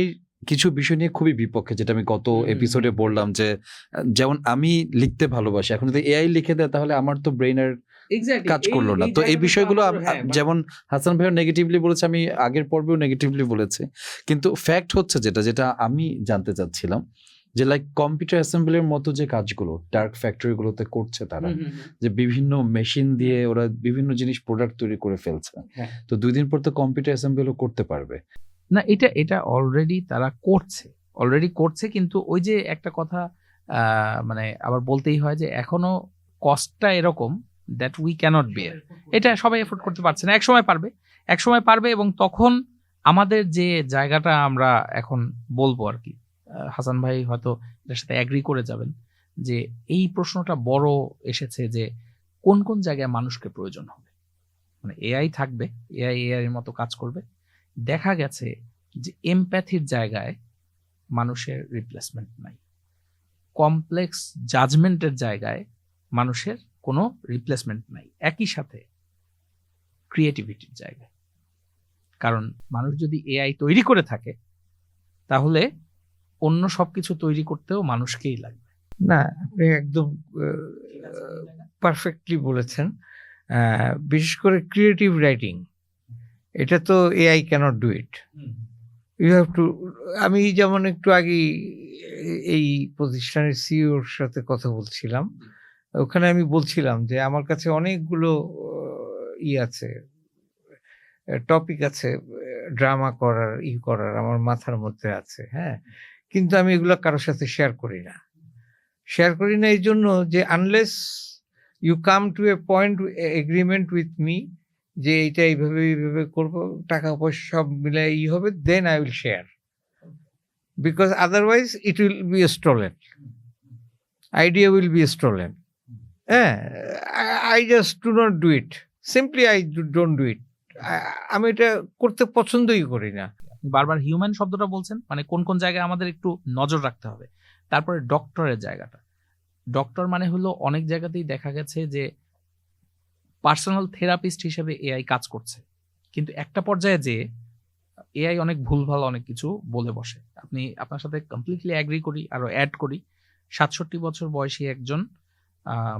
কিছু বিষয় নিয়ে খুবই বিপক্ষে, যেটা আমি গত এপিসোডে বললাম যে যেমন আমি লিখতে ভালোবাসি, এখন যদি এআই লিখে দেয় তাহলে আমার তো ব্রেইনের কাজ করলো না। তো এই বিষয়গুলো যেমন হাসান ভাইও নেগেটিভলি বলেছে, আমি আগের পর্বেও নেগেটিভলি বলেছি, কিন্তু ফ্যাক্ট হচ্ছে যেটা আমি জানতে চাচ্ছিলাম যে লাইক কম্পিউটার অ্যাসেম্বলির মতো যে কাজগুলো ডার্ক ফ্যাক্টরিগুলোতে করছে তারা, যে বিভিন্ন মেশিন দিয়ে ওরা বিভিন্ন জিনিস প্রোডাক্ট তৈরি করে ফেলছে, তো 2 দিন পর তো কম্পিউটার অ্যাসেম্বলিও করতে পারবে না। এটা অলরেডি তারা করছে, কিন্তু ওই যে একটা কথা মানে আবার বলতেই হয় যে এখনো কস্টটা এরকম দ্যাট উই ক্যানট বিয়ার। এটা সবাই এফোর্ড করতে পারছে না, এক সময় পারবে এবং তখন আমাদের যে জায়গাটা আমরা এখন বলবো আর কি, হাসান ভাই হয়তো এটার সাথে অ্যাগ্রি করে যাবেন, যে এই প্রশ্নটা বড় এসেছে যে কোন কোন জায়গায় মানুষকে প্রয়োজন হবে। মানে এআই থাকবে, এআই এর মতো কাজ করবে, দেখা গেছে যে এমপ্যাথির জায়গায় মানুষের রিপ্লেসমেন্ট নাই, কমপ্লেক্স জাজমেন্টের জায়গায় মানুষের কোনো রিপ্লেসমেন্ট নাই, একই সাথে ক্রিয়েটিভিটির জায়গায়। কারণ মানুষ যদি এআই তৈরি করে থাকে তাহলে অন্য সবকিছু তৈরি করতেও মানুষকেই লাগবে। না, আপনি একদম পারফেক্টলি বলেছেন। বিশেষ করে ক্রিয়েটিভ রাইটিং, এটা তো AI cannot do it, you have to. আমি যেমন একটু আগে এই প্রতিষ্ঠানের সিইওর সাথে কথা বলছিলাম, ওখানে আমি বলছিলাম যে আমার কাছে অনেকগুলো আছে, টপিক আছে, ড্রামা করার আমার মাথার মধ্যে আছে, হ্যাঁ, কিন্তু আমি এগুলো কারোর সাথে শেয়ার করি না এই জন্য যে unless you come to a point agreement with me যে এইটা এইভাবে করবো, টাকা পয়সা সব মিলে হবে, then I will share. because otherwise it will be stolen. Idea will be stolen. I just do not do it. Simply I don't do it. আমি এটা করতে পছন্দই করি না। আপনি বারবার হিউম্যান শব্দটা বলছেন, মানে কোন কোন জায়গায় আমাদের একটু নজর রাখতে হবে। তারপরে ডক্টরের জায়গাটা, ডক্টর মানে হলো অনেক জায়গাতেই দেখা গেছে যে পার্সোনাল থেরাপিস্ট হিসেবে এআই কাজ করছে, কিন্তু একটা পর্যায়ে যে এআই অনেক ভুলভাল অনেক কিছু বলে বসে। আপনার সাথে কমপ্লিটলি অ্যাগ্রি করি, আরো অ্যাড করি। 67 বছর বয়সী একজন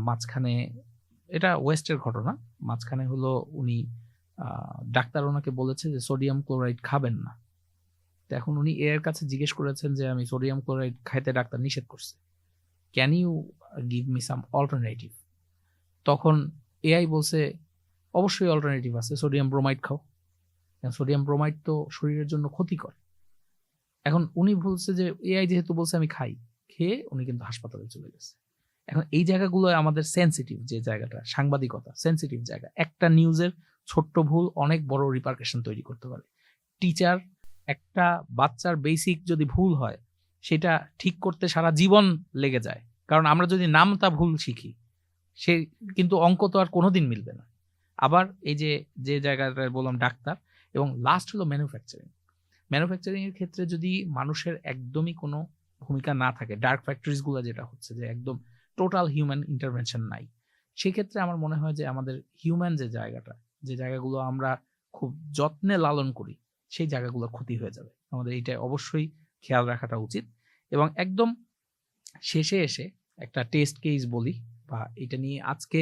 মাঝখানে, এটা ওয়েস্টের ঘটনা, মাঝখানে হলো উনি ডাক্তার ওনাকে বলেছে যে সোডিয়াম ক্লোরাইড খাবেন না। তো এখন উনি এর কাছে জিজ্ঞেস করেছেন যে আমি সোডিয়াম ক্লোরাইড খাইতে ডাক্তার নিষেধ করছে, can you give me some alternative? তখন এআই বলছে অবশ্যই অল্টারনেটিভ আছে, সোডিয়াম ব্রোমাইড খাও। সোডিয়াম ব্রোমাইড তো শরীরের জন্য ক্ষতিকর। এখন উনি বলছে যে এআই যেহেতু বলছে আমি খাই, খেয়ে উনি কিন্তু হাসপাতালে চলে গেছে। এখন এই জায়গাগুলো আমাদের সেন্সিটিভ, যে জায়গাটা সাংবাদিকতা সেন্সিটিভ জায়গা। একটা নিউজের ছোট্ট ভুল অনেক বড় রিপারকেশন তৈরি করতে পারে। টিচার, একটা বাচ্চার বেসিক যদি ভুল হয় সেটা ঠিক করতে সারা জীবন লেগে যায়, কারণ আমরা যদি নামটা ভুল শিখি সে কিন্তু অঙ্ক তো আর কোনোদিন মিলবে না। আবার এই যে জায়গাটা বললাম ডাক্তার, এবং লাস্ট হলো ম্যানুফ্যাকচারিং। ম্যানুফ্যাকচারিং এর ক্ষেত্রে যদি মানুষের একদমই কোনো ভূমিকা না থাকে, ডার্ক ফ্যাক্টরিজ গুলো যেটা হচ্ছে যে একদম টোটাল হিউম্যান ইন্টারভেনশন নাই, সেক্ষেত্রে আমার মনে হয় যে আমাদের হিউম্যান যে জায়গাটা, যে জায়গাগুলো আমরা খুব যত্নে লালন করি, সেই জায়গাগুলোর ক্ষতি হয়ে যাবে। আমাদের এইটা অবশ্যই খেয়াল রাখাটা উচিত। এবং একদম শেষে এসে একটা টেস্ট কেস বলি, বা এটা নিয়ে আজকে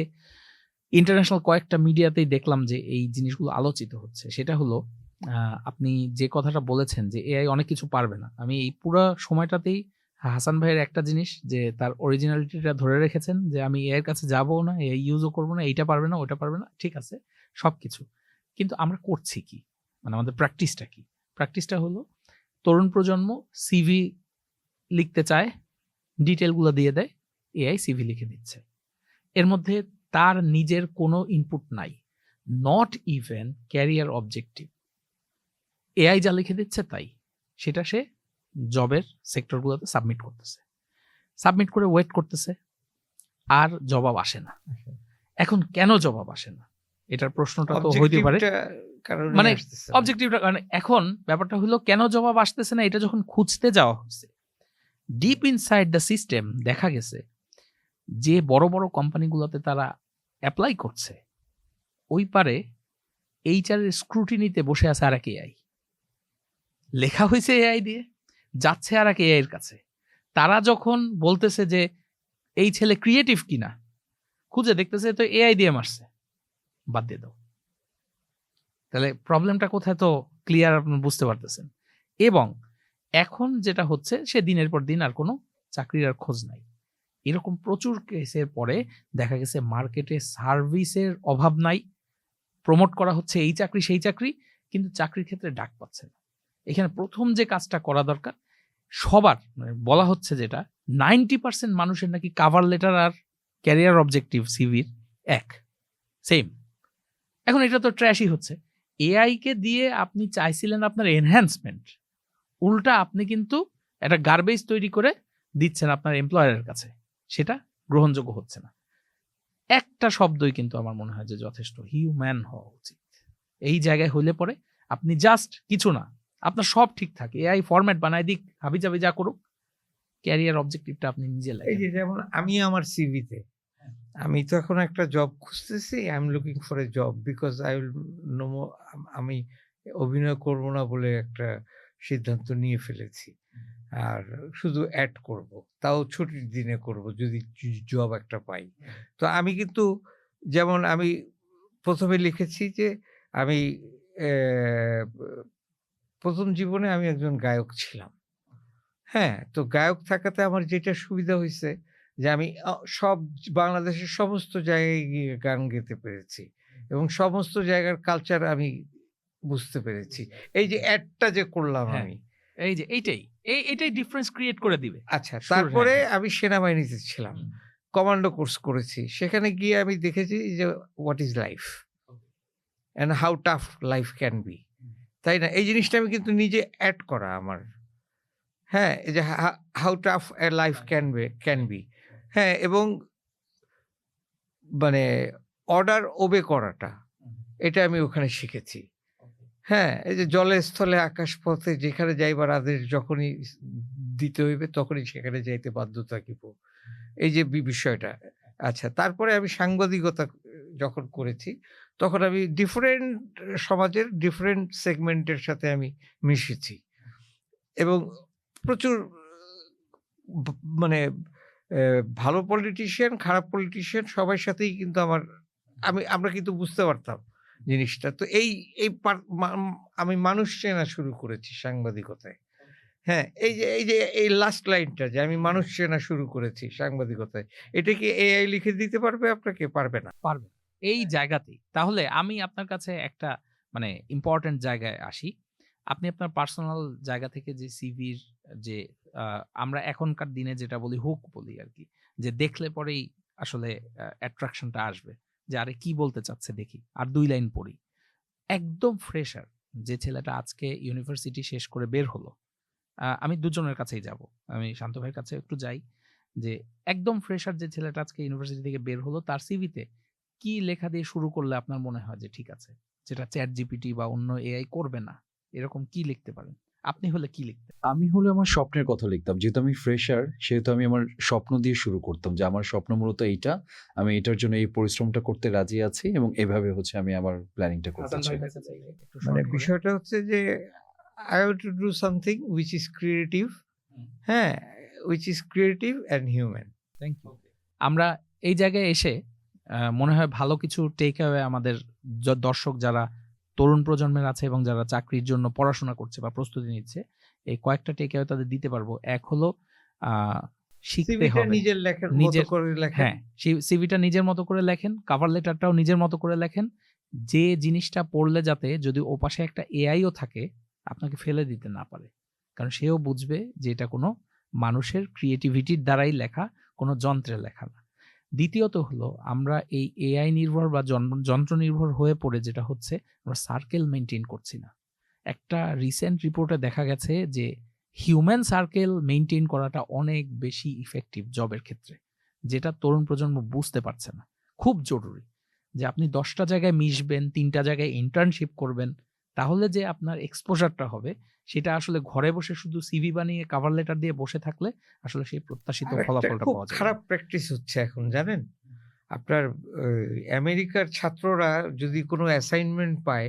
ইন্টারন্যাশনাল কয়েকটা মিডিয়াতেই দেখলাম যে এই জিনিসগুলো আলোচিত হচ্ছে। সেটা হলো আপনি যে কথাটা বলেছেন যে এআই অনেক কিছু পারবে না, আমি এই পুরো সময়টাতেই হাসান ভাইয়ের একটা জিনিস যে তার অরিজিনালিটিটা ধরে রেখেছেন, যে আমি এআই এর কাছে যাবো না, এআই ইউজও করবো না, এইটা পারবে না, ওটা পারবে না, ঠিক আছে সবকিছু, কিন্তু আমরা করছি কি, মানে আমাদের প্র্যাকটিসটা কি? প্র্যাকটিসটা হলো তরুণ প্রজন্ম সিভি লিখতে চায়, ডিটেলগুলো দিয়ে দেয়, এআই সিভি লিখে দিচ্ছে। এর মধ্যে তার নিজের কোনো ইনপুট নাই, not even career objective. AI যা লিখে দিচ্ছে তাই, সেটা সে জবের সেক্টরগুলোতে সাবমিট করতেছে, সাবমিট করে ওয়েট করতেছে, আর জবাব আসে না। এখন কেন জবাব আসে না, এটার প্রশ্নটা তো হইতে পারে, মানে অবজেক্টিভটা কারণ। এখন ব্যাপারটা হলো কেন জবাব আসতেছে না, এটা যখন খুঁজতে যাওয়া হচ্ছে ডিপ ইনসাইড দ্য সিস্টেম, দেখা গেছে যে বড় বড় কোম্পানিগুলোতে তারা অ্যাপ্লাই করছে, ওই পারে এইচআর এর স্ক্রুটিনিতে বসে আছে আর এক এআই, লেখা হয়েছে এআই দিয়ে, যাচ্ছে আর এক এআই এর কাছে। তারা যখন বলতেছে যে এই ছেলে ক্রিয়েটিভ কিনা, খুঁজে দেখতেছে তো এআই দিয়ে মারছে, বাদ দিয়ে দাও। তাহলে প্রবলেমটা কোথায় তো ক্লিয়ার, আপনি বুঝতে পারতেছেন। এবং এখন যেটা হচ্ছে, সে দিনের পর দিন আর কোনো চাকরির আর খোঁজ নাই। এরকম প্রচুর কেসের পরে দেখা গেছে মার্কেটে সার্ভিসের অভাব নাই, প্রমোট করা হচ্ছে এই চাকরি সেই চাকরি, কিন্তু চাকরির ক্ষেত্রে ডাক পাচ্ছে না। এখানে প্রথম যে কাজটা করা দরকার সবার, মানে বলা হচ্ছে যেটা 90% মানুষের নাকি কাভার লেটার আর ক্যারিয়ার অবজেক্টিভ সিভির এক সেম। এখন এটা তো ট্র্যাশই হচ্ছে। এআই কে দিয়ে আপনি চাইছিলেন আপনার এনহ্যান্সমেন্ট, উল্টা আপনি কিন্তু একটা গার্বেজ তৈরি করে দিচ্ছেন আপনার এমপ্লয়ারের কাছে, সেটা গ্রহণযোগ্য হচ্ছে না। একটা শব্দই কিন্তু আমার মনে হয় যে যথেষ্ট, হিউম্যান হওয়া উচিত। এই জায়গায় হইলে পরে আপনি জাস্ট কিছু না, আপনার সব ঠিক থাকে, এআই ফরম্যাট বানায় দিক, হাবি যাবি যা করুক, ক্যারিয়ার অবজেক্টিভটা আপনি নিজে লাগেন। এই যে যেমন আমি আমার সিভিতে, আমি তো এখন একটা জব খুঁজতেছি, I am looking for a job because I will know, আমি অভিনয় করব না বলে একটা সিদ্ধান্ত নিয়ে ফেলেছি, আর শুধু অ্যাড করব, তাও ছুটির দিনে করব যদি জব একটা পাই। তো আমি কিন্তু যেমন আমি প্রথমে লিখেছি যে আমি প্রথম জীবনে আমি একজন গায়ক ছিলাম। হ্যাঁ, তো গায়ক থাকাতে আমার যেটা সুবিধা হয়েছে যে আমি সব বাংলাদেশের সমস্ত জায়গায় গিয়ে গান গেতে পেরেছি এবং সমস্ত জায়গার কালচার আমি বুঝতে পেরেছি। এই যে অ্যাডটা যে করলাম হ্যাঁ, আমি, এই যে এইটাই ডিফারেন্স ক্রিয়েট করে দিবে। আচ্ছা, তারপরে আমি সেনাবাহিনীতে ছিলাম, কমান্ডো কোর্স করেছি। সেখানে গিয়ে আমি দেখেছি যে what is life and how tough life can be, তাই না? এই জিনিসটা আমি কিন্তু নিজে অ্যাড করা আমার। হ্যাঁ, এই যে how tough A life can be. হ্যাঁ, এবং মানে অর্ডার ওবে করাটা, এটা আমি ওখানে শিখেছি। হ্যাঁ, এই যে জলে স্থলে আকাশ পথে যেখানে যাইবার আদেশ যখনই দিতে হইবে তখনই সেখানে যাইতে বাধ্য থাকিব। এই যে বিষয়টা। আচ্ছা, তারপরে আমি সাংবাদিকতা যখন করেছি তখন আমি ডিফারেন্ট সমাজের ডিফারেন্ট সেগমেন্টের সাথে আমি মিশেছি এবং প্রচুর মানে ভালো পলিটিশিয়ান, খারাপ পলিটিশিয়ান সবার সাথেই কিন্তু আমরা কিন্তু বুঝতে পারতাম জিনিসটা। তো এই আমি মানুষ চেনা শুরু করেছি সাংবাদিকতায়। হ্যাঁ, এই লাস্ট লাইনটা যে আমি মানুষ চেনা শুরু করেছি সাংবাদিকতায়। এটা কি এআই লিখে দিতে পারবে আপনাকে? পারবে না। পারবে। এই জায়গাতেই। তাহলে আমি আপনার কাছে একটা মানে ইম্পোর্টেন্ট জায়গায় আসি। আপনি আপনার পার্সোনাল জায়গা থেকে যে সিভির যে আমরা এখনকার দিনে যেটা বলি হুক বলি আরকি। যে দেখলে পরেই আসলে অ্যাট্রাকশনটা আসবে। যে আরে কি বলতে চাচ্ছে দেখি। আর ২ লাইন পড়ি। একদম ফ্রেশার যে ছেলেটা আজকে ইউনিভার্সিটি শেষ করে বের হলো। আমি দুজনের কাছেই যাব। আমি শান্ত ভাইয়ের কাছে একটু যাই। যে একদম ফ্রেশার যে ছেলেটা আজকে ইউনিভার্সিটি থেকে বের হলো তার সিভিতে কি লেখা দিয়ে শুরু করলে আপনার মনে হয় যে ঠিক আছে? যেটা ChatGPT বা অন্য এআই করবে না। এরকম কি লিখতে পারেন? আপনি হলে কি লিখতেন? আমি হলে আমার স্বপ্নের কথা লিখতাম। যেহেতু আমি ফ্রেশার, সেহেতু আমি আমার স্বপ্ন দিয়ে শুরু করতাম যে আমার স্বপ্ন মূলত এইটা। আমি এটার জন্য এই পরিশ্রমটা করতে রাজি আছি এবং এভাবে হচ্ছে আমি আমার প্ল্যানিংটা করতে হাসান চাই। ভাইয়ের কাছে চাই একটু মানে শর্ট করে। বিষয়টা হচ্ছে যে I have to do something which is creative, হুম। হ্যাঁ, which is creative and human. Thank you. আমরা এই জায়গায় এসে মনে হয় ভালো কিছু টেক অ্যাওয়ে আমাদের দর্শক যারা তরুণ প্রজন্মের আছে এবং যারা চাকরির জন্য পড়াশোনা করছে বা প্রস্তুতি নিচ্ছে, এই কয়েকটা টেক অ্যাওয়ে তাদের দিতে পারবো। এক হলো আ শিখতে সিভিটা হবে। নিজের লেখার মতো নিজের করে লেখেন। হ্যাঁ, সিভিটা নিজের মতো করে লেখেন, কভার লেটারটাও নিজের মতো করে লেখেন। যে জিনিসটা পড়লে যাতে যদি ওপাশে একটা এআইও থাকে, আপনাকে ফেলে দিতে না পারে। কারণ সেও বুঝবে যে এটা কোনো মানুষের ক্রিয়েটিভিটির দ্বারাই লেখা, কোনো যন্ত্রের লেখা না। দ্বিতীয়ত হলো আমরা এই এআই নির্ভর বা যন্ত্র নির্ভর হয়ে পড়ে যেটা হচ্ছে আমরা সার্কেল মেইনটেইন করছি না। একটা রিসেন্ট রিপোর্টে দেখা গেছে যে হিউম্যান সার্কেল মেইনটেইন করাটা অনেক বেশি ইফেক্টিভ জবের ক্ষেত্রে। যেটা তরুণ প্রজন্ম বুঝতে পারছে না। খুব জরুরি। যে আপনি ১০ টা জায়গায় মিশবেন, ৩ টা জায়গায় ইন্টার্নশিপ করবেন। তাহলে যে আপনার এক্সপোজারটা হবে সেটা আসলে ঘরে বসে শুধু সিভি বানিয়ে কভার লেটার দিয়ে বসে থাকলে আসলে সেই প্রত্যাশিত আরেকটা ফলাফলটা খুব পাওয়া যাবে না। খারাপ প্র্যাকটিস হচ্ছে এখন জানেন? আপনার আমেরিকার ছাত্ররা যদি কোনো অ্যাসাইনমেন্ট পায়,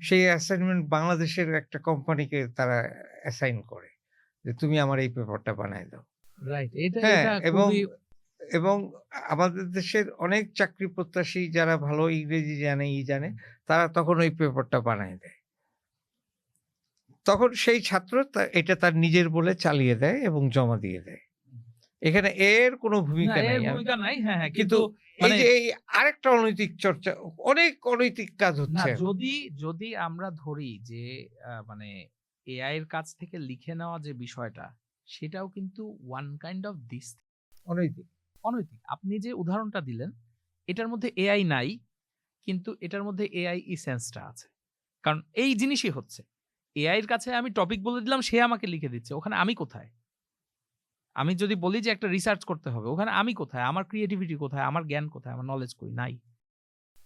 সেই অ্যাসাইনমেন্ট বাংলাদেশের একটা কোম্পানিকে তারা অ্যাসাইন করে। যে তুমি আমার এই পেপারটা বানায় দাও। রাইট। এটা হ্যাঁ, এটা এবং খুবই এবং আমাদের দেশের অনেক চাকরি প্রত্যাশী যারা ভালো ইংরেজি জানে, তারা তখন ওই পেপারটা বানায় দেয়। তখন সেই ছাত্র এটা তার নিজের বলে চালিয়ে দেয় এবং জমা দিয়ে দেয়। এখানে এর কোনো না ভূমিকা এর নাই। ভূমিকা নাই। হ্যাঁ, হ্যাঁ। কিন্তু কিন্তু মানে এই আরেকটা অনৈতিক চর্চা, অনেক অনৈতিক কাজ না হচ্ছে। যদি আমরা ধরি যে মানে এআই এর কাছ থেকে লিখে নেওয়া যে বিষয়টা সেটাও কিন্তু ওয়ান কাইন্ড অফ দিস অনৈতিক। অনৈতিক। আপনি যে উদাহরণটা দিলেন এটার মধ্যে এআই নাই কিন্তু এটার মধ্যে এআই ইসেন্সটা আছে। কারণ এই জিনিসই হচ্ছে। এআই এর কাছে আমি টপিক বলে দিলাম সে আমাকে লিখে দিচ্ছে। ওখানে আমি কোথায়? আমি যদি বলি যে একটা রিসার্চ করতে হবে, ওখানে আমি কোথায়? আমার ক্রিয়েটিভিটি কোথায়? আমার জ্ঞান কোথায়? আমার নলেজ কই? নাই।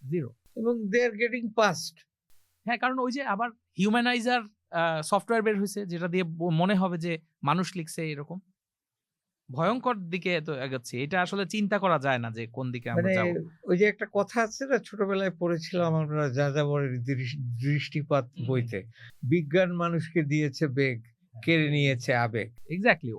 0 এবং দে আর গেটিং পাস্ট। হ্যাঁ, কারণ ওই যে আবার হিউম্যানাইজার সফটওয়্যার বের হইছে যেটা দিয়ে মনে হবে যে মানুষ লিখছে এরকম। ভয়ংকর দিকে তো এগোচ্ছি। এটা আসলে চিন্তা করা যায় না যে কোন দিকে আমরা মানে যাব। ওই যে একটা কথা আছে না, ছোটবেলায় পড়েছিলাম আমরা যাযাবরের দৃষ্টিপাত বইতে। বিজ্ঞান মানুষকে দিয়েছে বেগ, কেড়ে নিয়েছে আবেগ। এক্সাক্টলি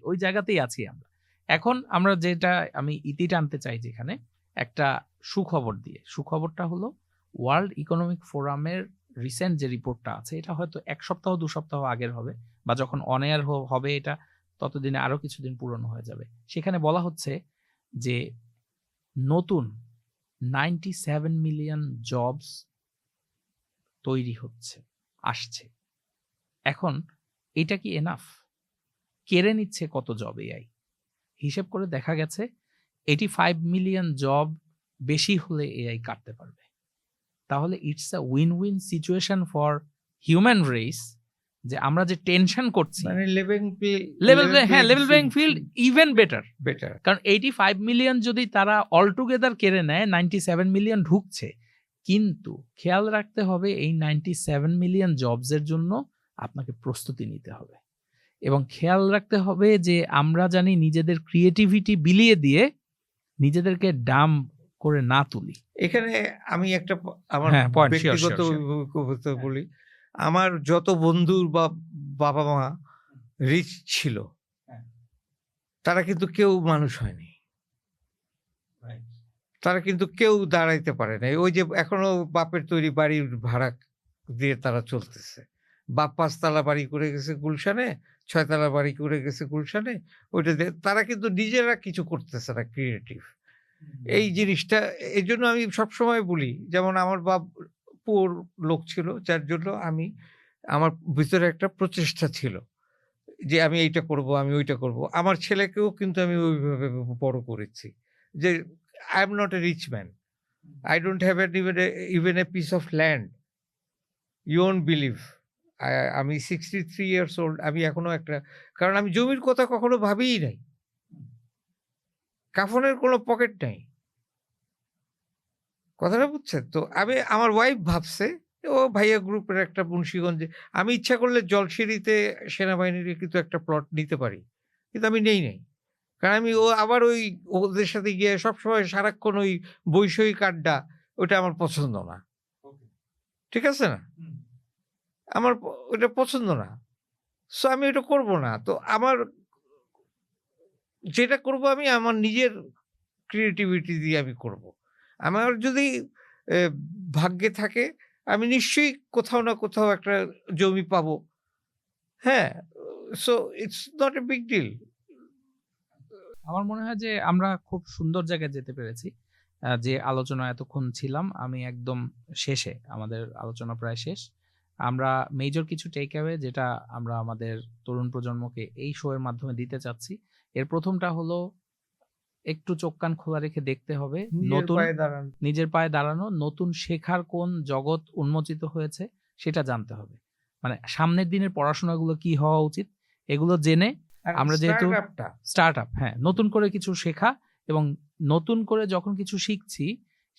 ওই জায়গাতেই আছি আমরা। এখন আমরা যেটা আমি ইতি টানতে চাই যেখানে একটা সুখবর দিয়ে। সুখবরটা হলো ওয়ার্ল্ড ইকোনমিক ফোরামের রিসেন্ট যে রিপোর্টটা আছে এটা হয়তো ১ সপ্তাহ ২ সপ্তাহ আগের হবে বা যখন অন এয়ার হবে এটা ততদিনে আরো কিছুদিন পুরনো হয়ে যাবে। সেখানে বলা হচ্ছে যে নতুন ৯৭ মিলিয়ন জবস তৈরি হচ্ছে, আসছে। এখন এটা কি এনাফ? কেড়ে নিচ্ছে কত জব এআই? হিসেব করে দেখা গেছে 85 মিলিয়ন জব বেশি হলে এআই কাটতে পারবে। তাহলে it's a win-win situation for human race যে আমরা যে টেনশন করছি মানে level playing field even better. Better. কারণ 85 মিলিয়ন যদি তারা অল টুগেদার কেড়ে নেয়, 97 মিলিয়ন ঢুকছে, কিন্তু খেয়াল রাখতে হবে এই 97 মিলিয়ন জবসের জন্য আপনাকে প্রস্তুতি নিতে হবে এবং খেয়াল রাখতে হবে যে আমরা জানি নিজেদের ক্রিয়েটিভিটি বিলিয়ে দিয়ে নিজেদেরকে ডাম করে না তুলি। এখানে আমি একটা আমার হ্যাঁ, point, sure, ব্যক্তিগত sure, sure. অভিজ্ঞতা বলি। আমার যত বন্ধুর বা বাবা মা রিচ ছিল, হ্যাঁ। তারা কিন্তু কেউ মানুষ হয়নি, তারা কিন্তু কেউ দাঁড়াইতে পারে না। ওই যে এখনো বাপের তৈরি বাড়ির ভাড়া দিয়ে তারা চলতেছে। বাপ 5 তালা বাড়ি করে গেছে গুলশানে, 6 তালা বাড়ি করে গেছে গুলশানে, ওইটা দিয়ে তারা কিন্তু নিজেরা কিছু করতেছে না ক্রিয়েটিভ। এই জিনিসটা এই জন্য আমি সবসময় বলি, যেমন আমার বাপ পুয়ার লোক ছিল, যার জন্য আমার ভিতরে একটা প্রচেষ্টা ছিল যে আমি এইটা করব, আমি ওইটা করব। আমার ছেলেকেও কিন্তু আমি ওইভাবে বড় করেছি যে I am not a rich man, I don't have even a piece of land, you won't believe. আমি 63 ইয়ার্স ওল্ড, আমি এখনো কারণ আমি জমির কথা কখনো ভাবিই নাই, কাফনের কোনো পকেট নাই, কথাটা বুঝছেন তো। আমার ওয়াইফ ভাবছে ও ভাইয়া গ্রুপের একটা মুন্সিগঞ্জে, আমি ইচ্ছা করলে জলসিঁড়িতে সেনাবাহিনীর কিন্তু একটা প্লট নিতে পারি, কিন্তু আমি নেই। কারণ আমি আবার ওদের সাথে গিয়ে সবসময় সারাক্ষণ ওই বৈষয়িক আড্ডা, ওটা আমার পছন্দ না, ঠিক আছে না, আমার ওটা পছন্দ না। সো আমি এটা করব না। তো যেটা করব আমি আমার নিজের ক্রিয়েটিভিটি দিয়ে আমি করব। আমার যদি ভাগ্যে থাকে আমি নিশ্চয়ই কোথাও না কোথাও একটা জমি পাবো। হ্যাঁ, so it's not a big deal. আমার মনে হয় যে আমরা খুব সুন্দর জায়গায় যেতে পেরেছি। যে আলোচনা এতক্ষণ ছিলাম, আমি একদম শেষে, আমাদের আলোচনা প্রায় শেষ। আমরা মেজর কিছু টেক অ্যাওয়ে যেটা আমরা আমাদের তরুণ প্রজন্মকে এই শো এর মাধ্যমে দিতে চাচ্ছি, এর প্রথমটা হলো একটু চোখ কান খোলা রেখে দেখতে হবে নিজের পায়ে দাঁড়ানো, নতুন শেখার কোন জগৎ উন্মোচিত হয়েছে সেটা জানতে হবে। মানে সামনের দিনের পড়াশোনাগুলো কি হওয়া উচিত, এগুলো জেনে আমরা যেহেতু স্টার্ট আপ, হ্যাঁ, নতুন করে কিছু শেখা এবং নতুন করে যখন কিছু শিখছি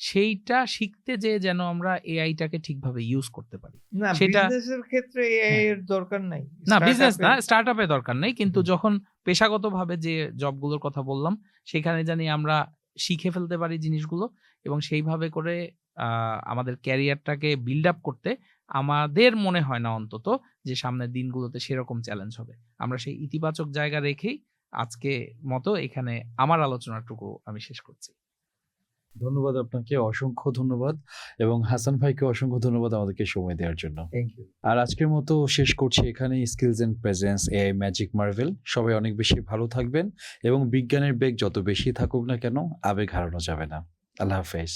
সেইটা শিখতে যে যেন আমরা এআইটাকে ঠিকভাবে ইউজ করতে পারি। না, সেটা বিজনেসের ক্ষেত্রে এআই এর দরকার নাই। না, বিজনেস না, স্টার্টআপে দরকার নেই, কিন্তু যখন পেশাগতভাবে যে জবগুলোর কথা বললাম সেখানে জানি আমরা শিখে ফেলতে পারি জিনিসগুলো এবং সেইভাবে করে আমাদের ক্যারিয়ারটাকে বিল্ড আপ করতে আমাদের মনে হয় না অন্তত যে সামনের দিনগুলোতে সেরকম চ্যালেঞ্জ হবে। আমরা সেই ইতিবাচক জায়গা রেখেই আজকে মতো এখানে আমার আলোচনাটুকু আমি শেষ করছি। ধন্যবাদ আপনাকে, অসংখ্য ধন্যবাদ, এবং হাসান ভাইকে অসংখ্য ধন্যবাদ আমাদেরকে সময় দেওয়ার জন্য। Thank you. আর আজকের মতো শেষ করছি এখানে। Skills and presence, AI magic marvel. সবাই অনেক বেশি ভালো থাকবেন এবং বিজ্ঞানের বেগ যত বেশি থাকুক না কেন, আবেগ হারানো যাবে না। আল্লাহ হাফেজ।